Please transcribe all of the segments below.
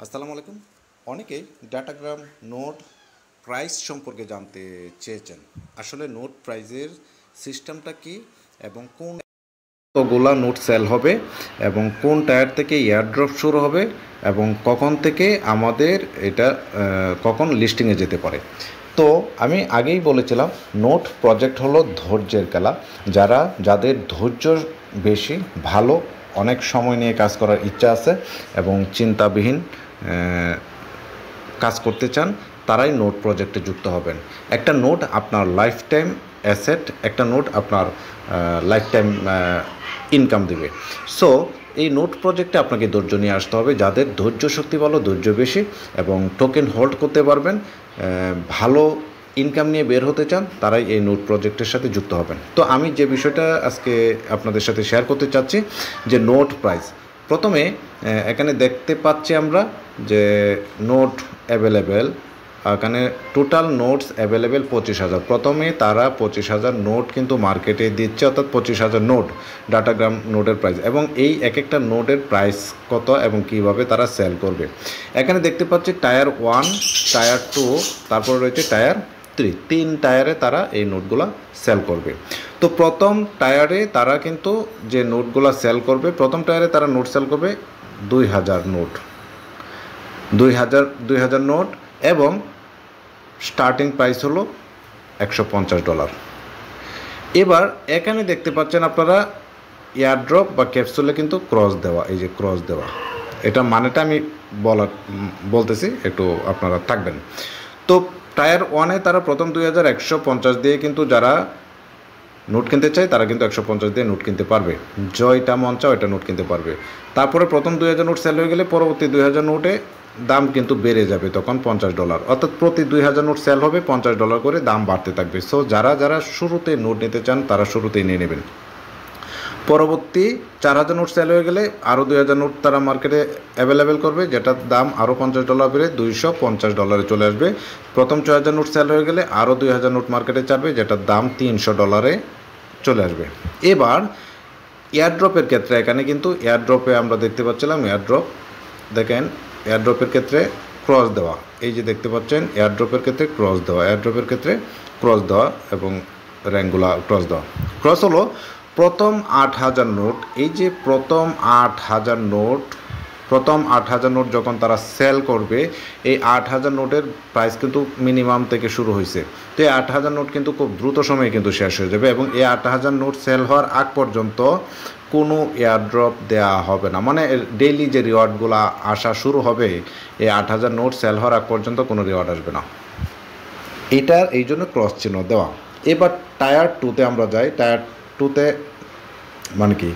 আসসালামু আলাইকুম। অনেকেই ডাটাগ্রাম নোট প্রাইস সম্পর্কে জানতে চেয়েছেন। আসলে নোট প্রাইজের সিস্টেমটা কি এবং কতগুলা নোট সেল হবে এবং কোন টায়ার থেকে এয়ারড্রপ শুরু হবে এবং কখন থেকে আমাদের এটা কখন লিস্টিংয়ে যেতে পারে। তো আমি আগেই বলেছিলাম নোট প্রজেক্ট হলো ধৈর্যের খেলা। যাদের ধৈর্য বেশি, ভালো অনেক সময় নিয়ে কাজ করার ইচ্ছা আছে এবং চিন্তাবিহীন কাজ করতে চান, তারাই নোট প্রজেক্টে যুক্ত হবেন। একটা নোট আপনার লাইফ টাইম অ্যাসেট, একটা নোট আপনার লাইফ টাইম ইনকাম দেবে। সো এই নোট প্রজেক্টে আপনাকে ধৈর্য নিয়ে আসতে হবে। যাদের ধৈর্য শক্তি ভালো, ধৈর্য বেশি এবং টোকেন হোল্ড করতে পারবেন, ভালো ইনকাম নিয়ে বের হতে চান, তারাই এই নোট প্রজেক্টের সাথে যুক্ত হবেন। তো আমি যে বিষয়টা আজকে আপনাদের সাথে শেয়ার করতে চাচ্ছি যে নোট প্রাইস। প্রথমে এখানে দেখতে পাচ্ছি আমরা যে নোট অ্যাভেলেবেল, এখানে টোটাল নোটস অ্যাভেলেবেল 25,000। প্রথমে তারা 25,000 নোট কিন্তু মার্কেটে দিচ্ছে, অর্থাৎ 25,000 নোট ডাটাগ্রাম নোটের প্রাইস, এবং এই এক একটা নোটের প্রাইস কত এবং কিভাবে তারা সেল করবে। এখানে দেখতে পাচ্ছি টায়ার 1, টায়ার 2, তারপর রয়েছে টায়ার 3। 3 টায়ারে তারা এই নোটগুলো সেল করবে। তো প্রথম টায়ারে তারা কিন্তু যে নোটগুলো সেল করবে, প্রথম টায়ারে তারা নোট সেল করবে 2,000 নোট, 2,000 নোট, এবং স্টার্টিং প্রাইস হলো $150। এবার এখানে দেখতে পাচ্ছেন আপনারা এয়ারড্রপ বা ক্যাপসুলে কিন্তু ক্রস দেওয়া, এই যে ক্রস দেওয়া, এটা মানেটা আমি বলতেছি, একটু আপনারা থাকবেন। তো টায়ার 1-এ তারা প্রথম 2,150 দিয়ে কিন্তু যারা নোট কিনতে চায় তারা কিন্তু 150 দিয়ে নোট কিনতে পারবে, জয়টা মন চাও এটা নোট কিনতে পারবে। তারপরে প্রথম 2,000 নোট সেল হয়ে গেলে পরবর্তী 2,000 নোটে দাম কিন্তু বেড়ে যাবে, তখন $50, অর্থাৎ প্রতি 2,000 নোট সেল হবে $50 করে, দাম বাড়তে থাকবে। সো যারা শুরুতে নোট নিতে চান তারা শুরুতেই নিয়ে নেবেন। পরবর্তী 4,000 নোট সেল হয়ে গেলে আরও 2,000 নোট তারা মার্কেটে অ্যাভেলেবেল করবে, যেটার দাম আরও $50 বেড়ে $250 চলে আসবে। প্রথম 6,000 নোট সেল হয়ে গেলে আরও 2,000 নোট মার্কেটে ছাড়বে, যেটার দাম $300 চলে আসবে। এবার এয়ারড্রপের ক্ষেত্রে এখানে কিন্তু এয়ারড্রপে আমরা দেখতে পাচ্ছিলাম, এয়ারড্রপ দেখেন, এয়ারড্রপের ক্ষেত্রে ক্রস দেওয়া, এই যে দেখতে পাচ্ছেন এয়ারড্রপের ক্ষেত্রে ক্রস দেওয়া, এয়ারড্রপের ক্ষেত্রে ক্রস দেওয়া এবং র্যাঙ্কগুলা ক্রস দেওয়া। ক্রস হলো প্রথম 8,000 নোট, এই যে প্রথম 8,000 নোট, প্রথম 8,000 নোট যখন তারা সেল করবে, এই 8,000 নোটের প্রাইস কিন্তু মিনিমাম থেকে শুরু হয়েছে। তো এই 8,000 নোট কিন্তু খুব দ্রুত সময়ে কিন্তু শেষ হয়ে যাবে, এবং এই 8,000 নোট সেল হওয়ার আগ পর্যন্ত কোনো এয়ারড্রপ দেওয়া হবে না। মানে ডেইলি যে রিওয়ার্ডগুলো আসা শুরু হবে, এই 8,000 নোট সেল হওয়ার আগ পর্যন্ত কোনো রিওয়ার্ড আসবে না। এটার এই জন্য ক্রস চিহ্ন দেওয়া। এবার টায়ার 2-তে আমরা যাই। টায়ার 2-তে মানে কি,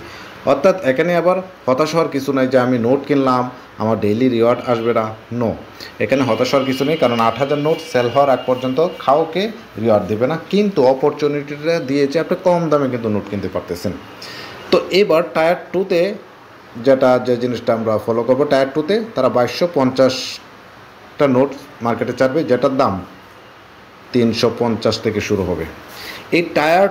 অর্থাৎ এখানে আবার হতাশ হওয়ার কিছু নাই যে আমি নোট কিনলাম আমার ডেইলি রিওয়ার্ড আসবে না, নো, এখানে হতাশ হওয়ার কিছু নেই, কারণ 8,000 নোট সেল হওয়ার আগ পর্যন্ত কাউকে রিওয়ার্ড দেবে না, কিন্তু অপরচুনিটিটা দিয়েছে, আপনি কম দামে কিন্তু নোট কিনতে পারতেছেন। তো এবার টায়ার 2-তে যে জিনিসটা আমরা ফলো করবো, টায়ার 2-তে তারা 2,250টা নোট মার্কেটে ছাড়বে, যেটার দাম 350 থেকে শুরু হবে। এই টায়ার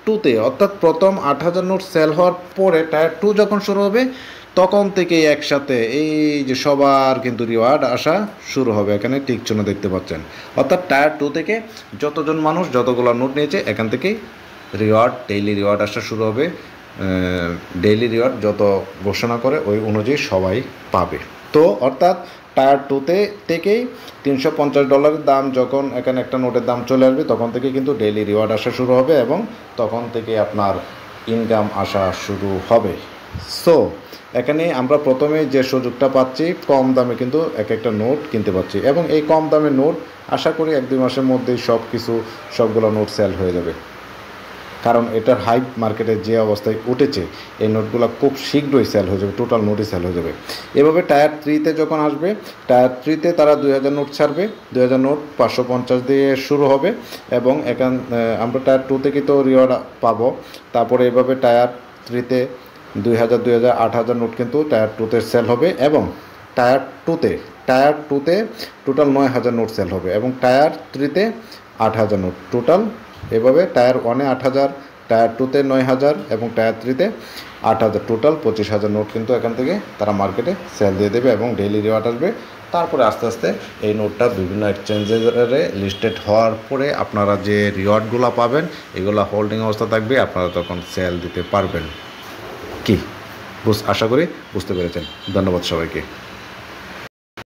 2-তে, অর্থাৎ প্রথম 8,000 নোট সেল হওয়ার পরে টায়ার 2 যখন শুরু হবে, তখন থেকে একসাথে এই যে সবার কিন্তু রিওয়ার্ড আসা শুরু হবে। এখানে টিক চিহ্ন দেখতে পাচ্ছেন, অর্থাৎ টায়ার 2 থেকে যতজন মানুষ যতগুলো নোট নিয়েছে, এখান থেকেই রিওয়ার্ড, ডেইলি রিওয়ার্ড আসা শুরু হবে। ডেইলি রিওয়ার্ড যত ঘোষণা করে ওই অনুযায়ী সবাই পাবে। তো অর্থাৎ টায়ার 2-তে থেকেই $350 দাম, যখন এখানে একটা নোটের দাম চলে আসবে, তখন থেকে কিন্তু ডেইলি রিওয়ার্ড আসা শুরু হবে এবং তখন থেকে আপনার ইনকাম আসা শুরু হবে। সো এখানে আমরা প্রথমে যে সুযোগটা পাচ্ছি, কম দামে কিন্তু এক একটা নোট কিনতে পাচ্ছি, এবং এই কম দামের নোট আশা করি 1-2 মাসের মধ্যেই সবগুলো নোট সেল হয়ে যাবে, কারণ এটার হাইপ মার্কেটে যে অবস্থায় উঠেছে, এই নোটগুলো খুব শীঘ্রই সেল হয়ে যাবে, টোটাল নোটই সেল হয়ে যাবে। এভাবে টায়ার 3-তে যখন আসবে, টায়ার 3-তে তারা 2,000 নোট ছাড়বে, 2,000 নোট 550 দিয়ে শুরু হবে, এবং আমরা টায়ার 2 থেকে তো রিওয়ার্ড পাবো। তারপরে এভাবে টায়ার 3-তে 2,000, 8,000 নোট কিন্তু টায়ার 2-তে সেল হবে, এবং টায়ার 2-তে টোটাল 9,000 নোট সেল হবে, এবং টায়ার 3-তে 8,000 নোট টোটাল। এভাবে টায়ার 1-এ 8,000, টায়ার 2-তে 9,000 এবং টায়ার 3-তে 8,000, টোটাল 25,000 নোট কিন্তু এখান থেকে তারা মার্কেটে সেল দিয়ে দেবে এবং ডেইলি রিওয়ার্ড আসবে। তারপরে আস্তে আস্তে এই নোটটা বিভিন্ন এক্সচেঞ্জারে লিস্টেড হওয়ার পরে আপনারা যে রিওয়ার্ডগুলো পাবেন এগুলো হোল্ডিং অবস্থা থাকবে, আপনারা তখন সেল দিতে পারবেন। কি আশা করি বুঝতে পেরেছেন। ধন্যবাদ সবাইকে।